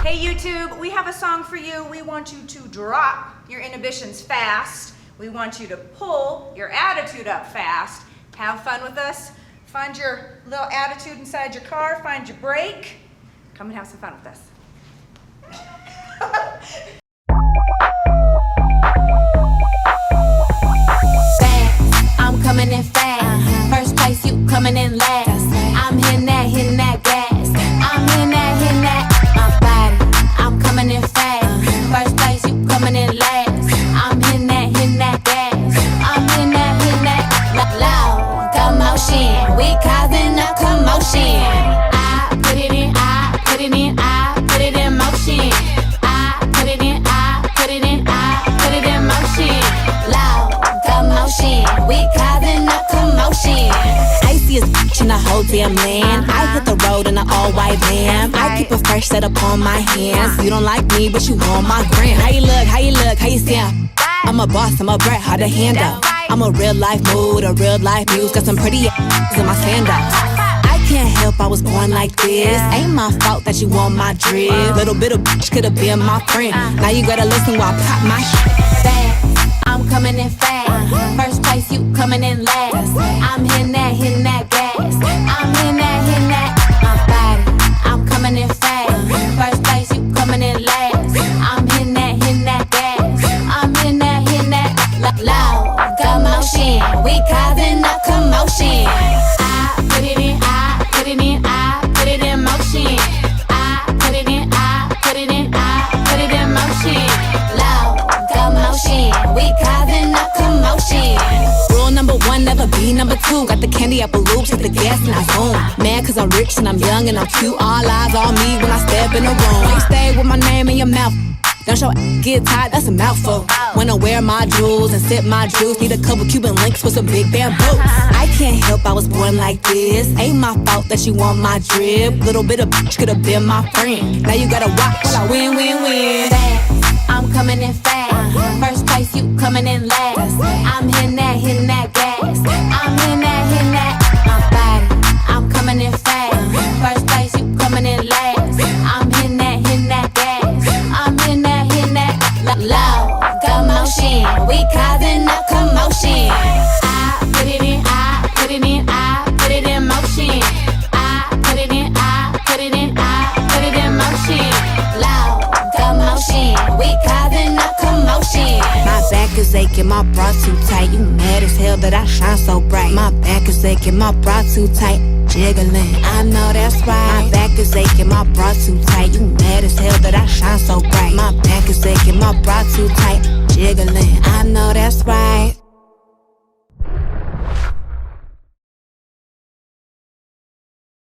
Hey YouTube, we have a song for you. We want you to drop your inhibitions fast. We want you to pull your attitude up fast. Have fun with us. Find your little attitude inside your car. Find your brake. Come and have some fun with us. Fast, I'm coming in fast. First place, you coming in last. I'm hitting that gas. I'm hitting that, my body. I'm coming in fast. First place, you coming in last. I'm hitting that gas. I'm hitting that, loud commotion. We causing a commotion. I put it in, I put it in, I put it in motion. I put it in, I put it in, I put it in motion. Loud commotion. We causing a commotion. Icy bitch in the whole damn land. I hit the road in an all-white van. I keep a fresh set up on my hands. You don't like me, but you want my gram. How you look, how you look, how you sound? I'm a boss, I'm a brat, hard to handle. I'm a real life mood, a real life muse. Got some pretty in my sandals. I can't help, I was born like this. Ain't my fault that you want my drip. Little bit of bitch could've been my friend. Now you gotta listen while I pop my shit. Fast, I'm coming in fast. First place, you coming in last. I'm hitting that gas. I'm hitting that, my body. I'm coming in fast. First place, you coming in last. I'm hitting that gas. I'm hitting that, loud commotion. We causing a commotion. I put it in, I put it in, I put it in motion. I put it in, I put it in, I put it in motion. Loud commotion. We causing a commotion. Rule number one, never be number two. Got the candy apple loops, hit the gas and I zoom. Mad cause I'm rich and I'm young and I'm cute. All eyes on me when I step in the room. You stay with my name in your mouth. Don't show get tired, that's a mouthful. When I wear my jewels and sip my juice, need a couple Cuban links with some big bamboo. I can't help, I was born like this. Ain't my fault that you want my drip. Little bit of bitch could've been my friend. Now you gotta watch while I win, win, win. Fast, I'm coming in fast. First place, you coming in last. I'm hitting that gas. I'm hitting that, my body. I'm coming in fast. First place, you coming in last. I'm hitting that gas. I'm hitting that, loud commotion. We causing a commotion. I put it in, I put it in, I put it in motion. I put it in, I put it in, I put it in motion. Loud commotion. We causing a commotion. My back is aching, my bra too tight. You mad as hell that I shine so bright. My back is aching, my bra too tight. Jiggling, I know that's right. My back is aching, my bra too tight. You mad as hell that I shine so bright. My back is aching, my bra too tight. Jiggling, I know